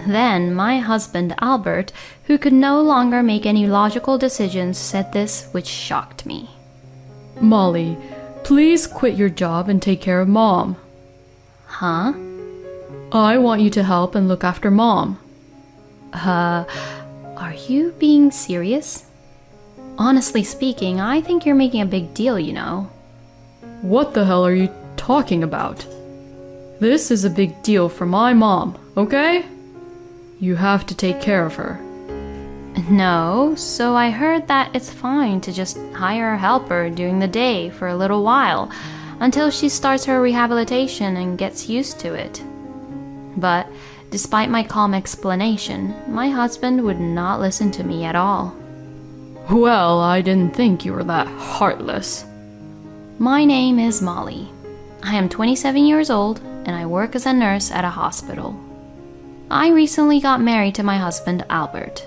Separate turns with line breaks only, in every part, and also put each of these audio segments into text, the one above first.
Then my husband Albert, who could no longer make any logical decisions, said this, which shocked me.
Molly, please quit your job and take care of Mom.
Huh?
I want you to help and look after Mom.
Are you being serious? Honestly speaking, I think you're making a big deal, you know.
What the hell are you talking about? This is a big deal for my mom, okay? You have to take care of her.
No, so I heard that it's fine to just hire a helper during the day for a little while until she starts her rehabilitation and gets used to it. But despite my calm explanation, my husband would not listen to me at all.
Well, I didn't think you were that heartless.
My name is Molly. I am 27 years old and I work as a nurse at a hospital. I recently got married to my husband, Albert.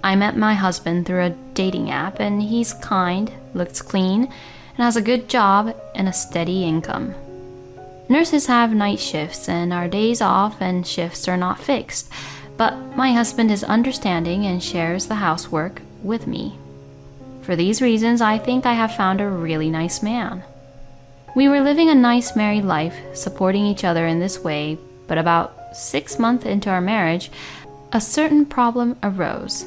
I met my husband through a dating app and he's kind, looks clean, and has a good job and a steady income. Nurses have night shifts and our days off and shifts are not fixed, but my husband is understanding and shares the housework with me. For these reasons, I think I have found a really nice man. We were living a nice married life, supporting each other in this way, but about 6 months into our marriage, a certain problem arose.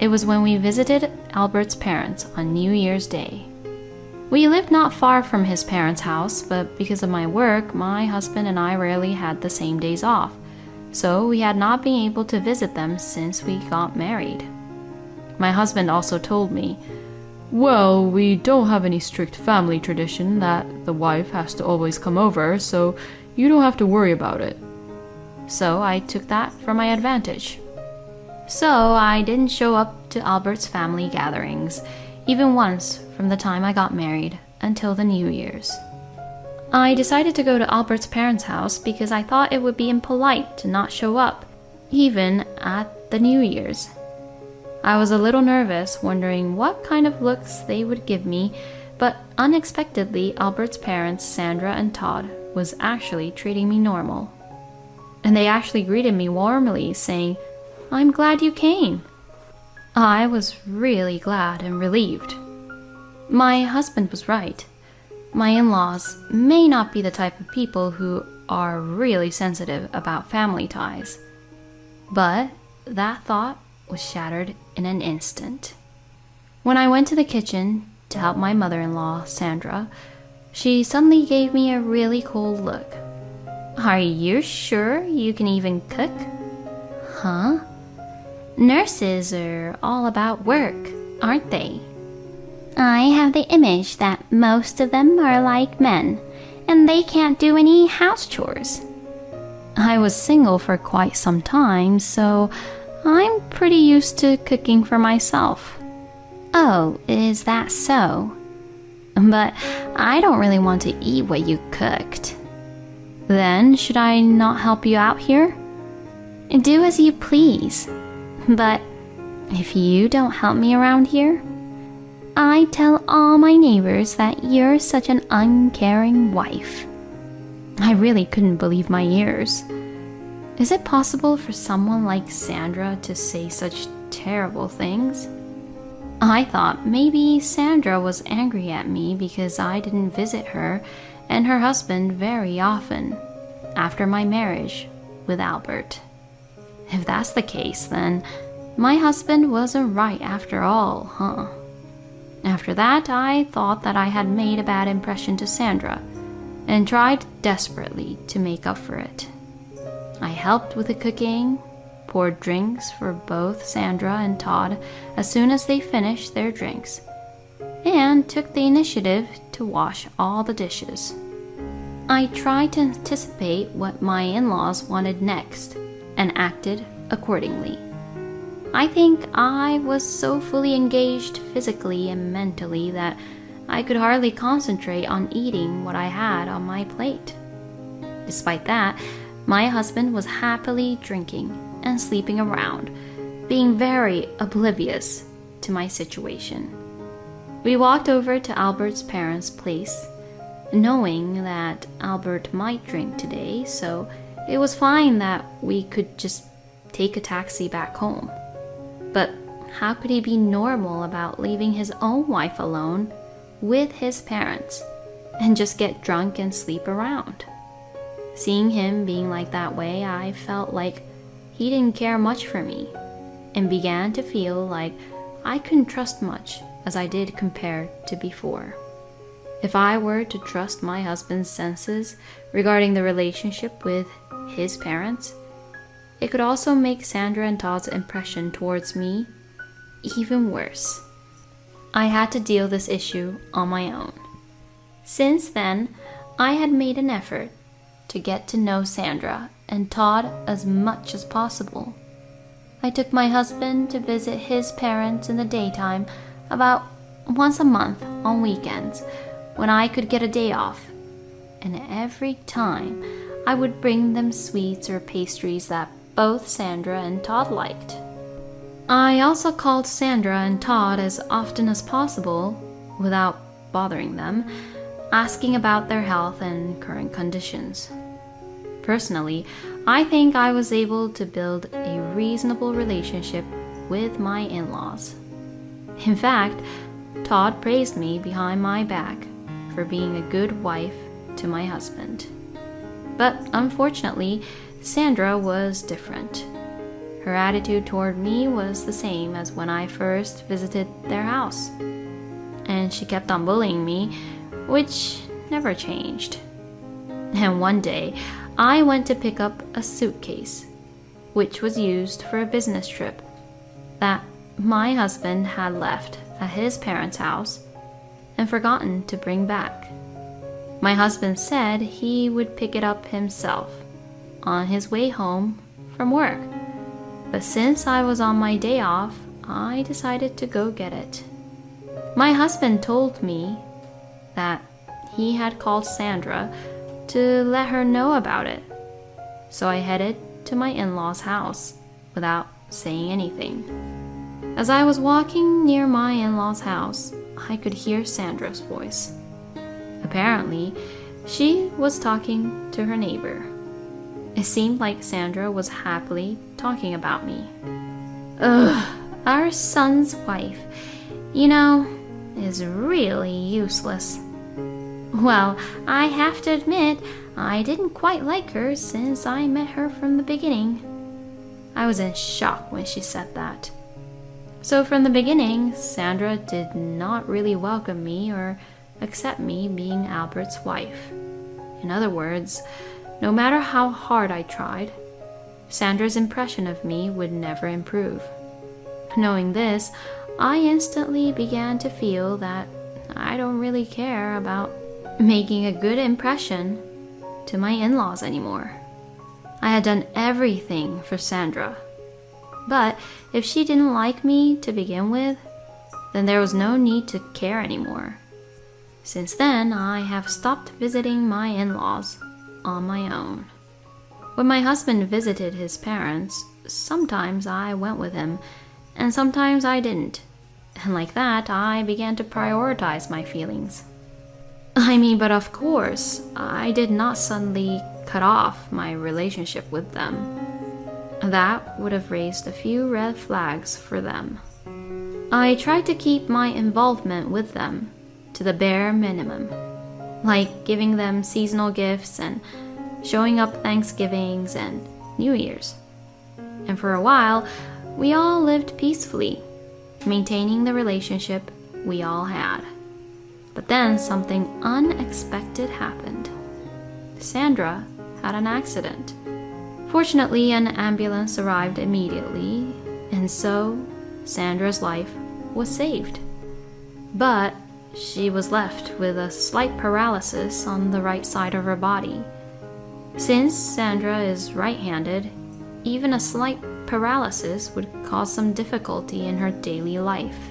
It was when we visited Albert's parents on New Year's Day. We lived not far from his parents' house, but because of my work, my husband and I rarely had the same days off, so we had not been able to visit them since we got married. My husband also told me,
Well, we don't have any strict family tradition that the wife has to always come over, so you don't have to worry about it.
So I took that for my advantage. So I didn't show up to Albert's family gatherings, even once from the time I got married until the New Year's. I decided to go to Albert's parents' house because I thought it would be impolite to not show up, even at the New Year's. I was a little nervous, wondering what kind of looks they would give me, but unexpectedly Albert's parents, Sandra and Todd, was actually treating me normal. And they actually greeted me warmly, saying, "I'm glad you came." I was really glad and relieved. My husband was right. My in-laws may not be the type of people who are really sensitive about family ties. But that thought was shattered in an instant. When I went to the kitchen to help my mother-in-law, Sandra, she suddenly gave me a really cold look. "Are you sure you can even cook?" "Huh? Nurses are all about work, aren't they?" "I have the image that most of them are like men, and they can't do any house chores." I was single for quite some time, so I'm pretty used to cooking for myself. "Oh, is that so? But I don't really want to eat what you cooked." "Then should I not help you out here?" "Do as you please. But if you don't help me around here, I tell all my neighbors that you're such an uncaring wife." I really couldn't believe my ears. Is it possible for someone like Sandra to say such terrible things? I thought maybe Sandra was angry at me because I didn't visit her and her husband very often after my marriage with Albert. If that's the case, then my husband wasn't right after all, huh? After that, I thought that I had made a bad impression to Sandra and tried desperately to make up for it. I helped with the cooking, poured drinks for both Sandra and Todd as soon as they finished their drinks, and took the initiative to wash all the dishes. I tried to anticipate what my in-laws wanted next and acted accordingly. I think I was so fully engaged physically and mentally that I could hardly concentrate on eating what I had on my plate. Despite that, my husband was happily drinking and sleeping around, being very oblivious to my situation. We walked over to Albert's parents' place, knowing that Albert might drink today, so it was fine that we could just take a taxi back home. But how could he be normal about leaving his own wife alone with his parents and just get drunk and sleep around? Seeing him being like that way, I felt like he didn't care much for me and began to feel like I couldn't trust much as I did compared to before. If I were to trust my husband's senses regarding the relationship with his parents, it could also make Sandra and Todd's impression towards me even worse. I had to deal this issue on my own. Since then, I had made an effort to get to know Sandra and Todd as much as possible. I took my husband to visit his parents in the daytime about once a month on weekends when I could get a day off, and every time I would bring them sweets or pastries that both Sandra and Todd liked. I also called Sandra and Todd as often as possible without bothering them, asking about their health and current conditions. Personally, I think I was able to build a reasonable relationship with my in-laws. In fact, Todd praised me behind my back for being a good wife to my husband. But unfortunately, Sandra was different. Her attitude toward me was the same as when I first visited their house, and she kept on bullying me, which never changed. And one day, I went to pick up a suitcase, which was used for a business trip that my husband had left at his parents' house and forgotten to bring back. My husband said he would pick it up himself on his way home from work. But since I was on my day off, I decided to go get it. My husband told me that he had called Sandra to let her know about it. So I headed to my in-laws' house without saying anything. As I was walking near my in-laws' house, I could hear Sandra's voice. Apparently, she was talking to her neighbor. It seemed like Sandra was happily talking about me. Ugh, our son's wife, is really useless. Well, I have to admit, I didn't quite like her since I met her from the beginning. I was in shock when she said that. So from the beginning, Sandra did not really welcome me or accept me being Albert's wife. In other words, no matter how hard I tried, Sandra's impression of me would never improve. Knowing this, I instantly began to feel that I don't really care about making a good impression to my in-laws anymore. I had done everything for Sandra. But if she didn't like me to begin with, then there was no need to care anymore. Since then, I have stopped visiting my in-laws on my own. When my husband visited his parents, sometimes I went with him, and sometimes I didn't. And like that, I began to prioritize my feelings. But of course, I did not suddenly cut off my relationship with them. That would have raised a few red flags for them. I tried to keep my involvement with them to the bare minimum, like giving them seasonal gifts and showing up Thanksgivings and New Year's. And for a while, we all lived peacefully, maintaining the relationship we all had. But then something unexpected happened. Sandra had an accident. Fortunately, an ambulance arrived immediately, and so Sandra's life was saved. But she was left with a slight paralysis on the right side of her body. Since Sandra is right-handed, even a slight paralysis would cause some difficulty in her daily life.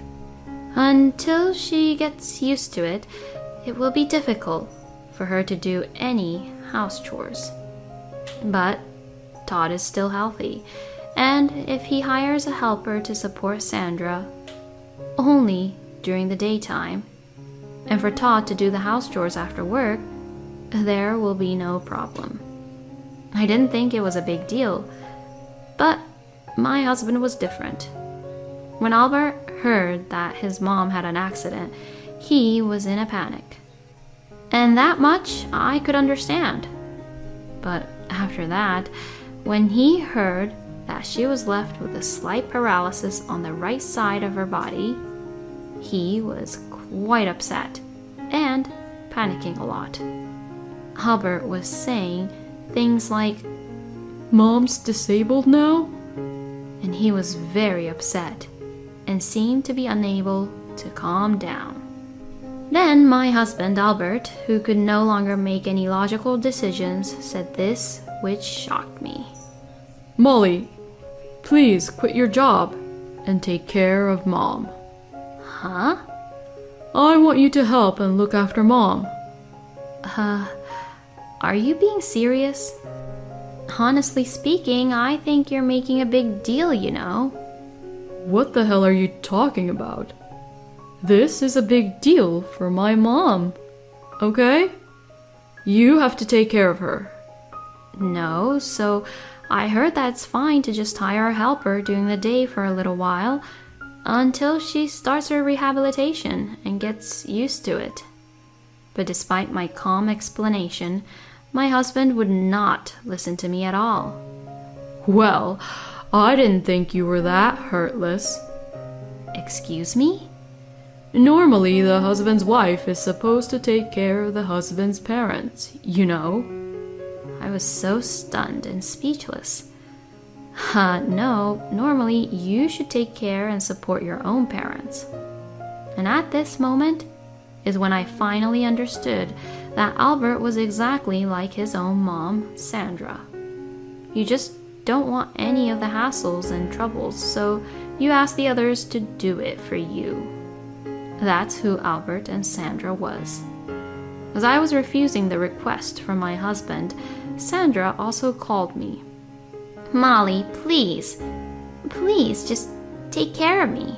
Until she gets used to it, it will be difficult for her to do any house chores. But Todd is still healthy, and if he hires a helper to support Sandra only during the daytime, and for Todd to do the house chores after work, there will be no problem. I didn't think it was a big deal. But my husband was different. When Albert heard that his mom had an accident, he was in a panic. And that much I could understand. But after that, when he heard that she was left with a slight paralysis on the right side of her body, he was quite upset and panicking a lot. Albert was saying things like,
"Mom's disabled now?"
and he was very upset and seemed to be unable to calm down. Then my husband, Albert, who could no longer make any logical decisions, said this, which shocked me.
"Molly, please quit your job and take care of Mom."
Huh?
"I want you to help and look after Mom."
Are you being serious? Honestly speaking, I think you're making a big deal, you know.
"What the hell are you talking about? This is a big deal for my mom, okay? You have to take care of her."
No, so I heard that it's fine to just hire a helper during the day for a little while until she starts her rehabilitation and gets used to it. But despite my calm explanation, my husband would not listen to me at all.
"Well, I didn't think you were that heartless."
Excuse me?
Normally, the husband's wife is supposed to take care of the husband's parents, you know.
I was so stunned and speechless. No, normally you should take care and support your own parents. And at this moment is when I finally understood that Albert was exactly like his own mom, Sandra. You just don't want any of the hassles and troubles, so you ask the others to do it for you. That's who Albert and Sandra was. As I was refusing the request from my husband, Sandra also called me. "Molly, please, just take care of me."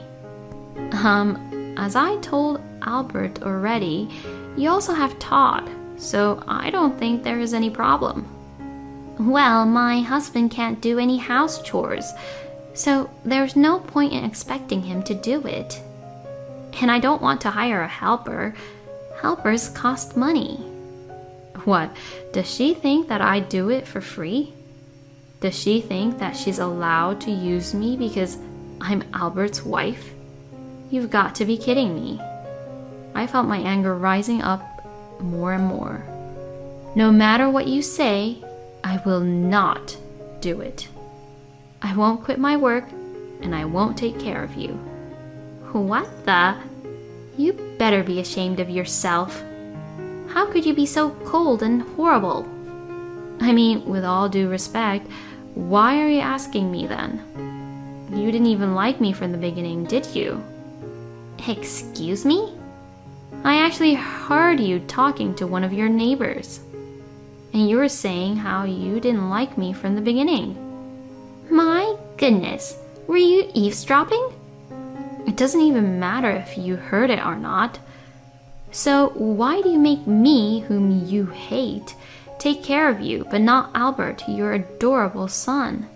As I told Albert already, you also have Todd, so I don't think there is any problem. Well, my husband can't do any house chores, so there's no point in expecting him to do it. And I don't want to hire a helper. Helpers cost money. What, does she think that I do it for free? Does she think that she's allowed to use me because I'm Albert's wife? You've got to be kidding me. I felt my anger rising up more and more. No matter what you say, I will not do it. I won't quit my work, and I won't take care of you. What the? You better be ashamed of yourself. How could you be so cold and horrible? I mean, with all due respect, why are you asking me then? You didn't even like me from the beginning, did you? Excuse me? I actually heard you talking to one of your neighbors. And you were saying how you didn't like me from the beginning. My goodness, were you eavesdropping? It doesn't even matter if you heard it or not. So why do you make me, whom you hate, take care of you, but not Albert, your adorable son?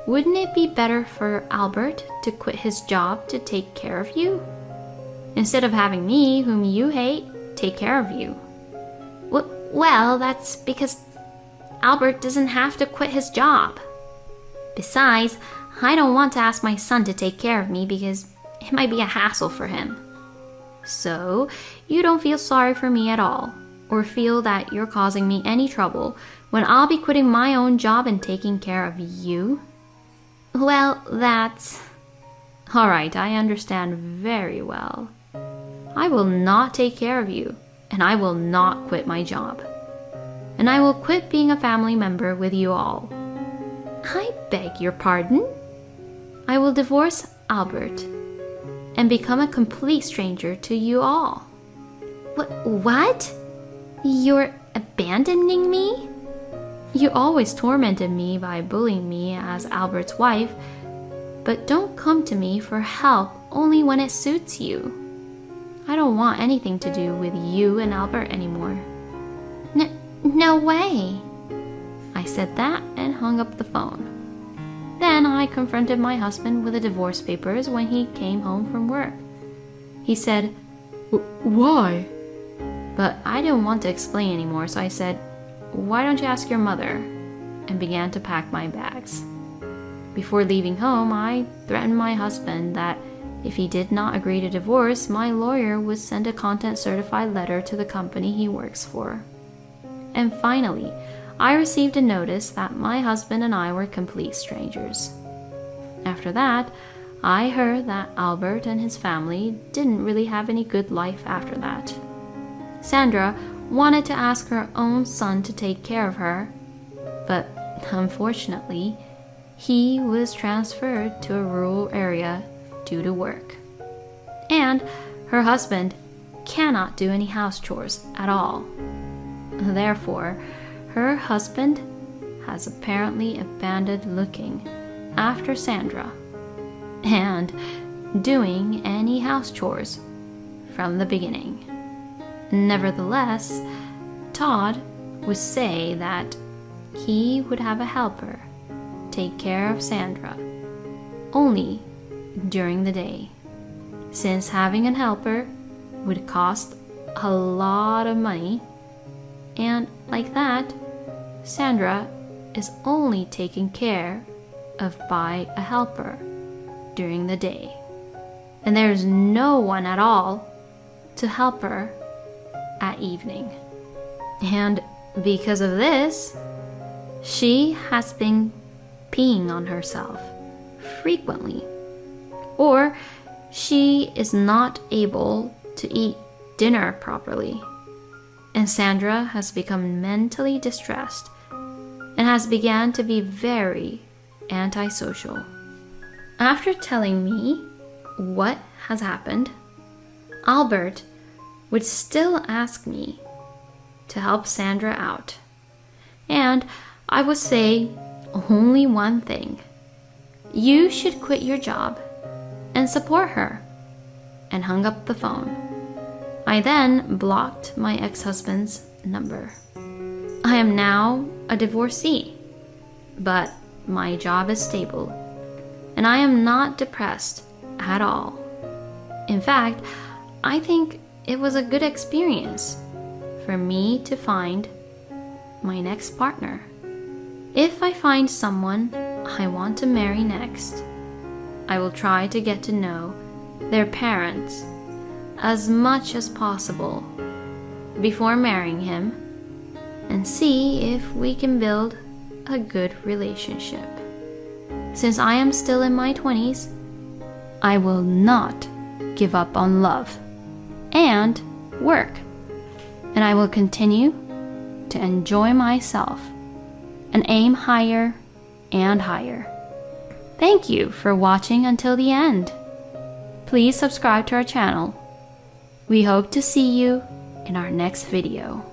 Wouldn't it be better for Albert to quit his job to take care of you, instead of having me, whom you hate, take care of you? Well, that's because Albert doesn't have to quit his job. Besides, I don't want to ask my son to take care of me because it might be a hassle for him. So, you don't feel sorry for me at all, or feel that you're causing me any trouble when I'll be quitting my own job and taking care of you? Well, that's... All right, I understand very well. I will not take care of you, and I will not quit my job. And I will quit being a family member with you all. I beg your pardon? I will divorce Albert and become a complete stranger to you all. What? You're abandoning me? You always tormented me by bullying me as Albert's wife, but don't come to me for help only when it suits you. I don't want anything to do with you and Albert anymore. No way. I I said that and hung up the phone. Then I confronted my husband with the divorce papers when he came home from work. He said,
Why?
but I didn't want to explain anymore, so I said, "Why don't you ask your mother?" and began to pack my bags. Before leaving home, I threatened my husband that if he did not agree to divorce, my lawyer would send a content-certified letter to the company he works for. And finally, I received a notice that my husband and I were complete strangers. After that, I heard that Albert and his family didn't really have any good life after that. Sandra wanted to ask her own son to take care of her, but unfortunately, he was transferred to a rural area due to work. And her husband cannot do any house chores at all. Therefore, her husband has apparently abandoned looking after Sandra and doing any house chores from the beginning. Nevertheless, Todd would say that he would have a helper take care of Sandra only during the day, since having a helper would cost a lot of money, and like that, Sandra is only taken care of by a helper during the day, and there's no one at all to help her at evening. And because of this, she has been peeing on herself frequently, or she is not able to eat dinner properly, and Sandra has become mentally distressed and has begun to be very antisocial. After telling me what has happened, Albert would still ask me to help Sandra out, and I would say only one thing: you should quit your job and support her, and hung up the phone. I then blocked my ex-husband's number. I am now a divorcee, but my job is stable, and I am not depressed at all. In fact, I think it was a good experience for me to find my next partner. If I find someone I want to marry next, I will try to get to know their parents as much as possible before marrying him and see if we can build a good relationship. Since I am still in my 20s, I will not give up on love and work, and I will continue to enjoy myself and aim higher and higher. Thank you for watching until the end. Please subscribe to our channel. We hope to see you in our next video.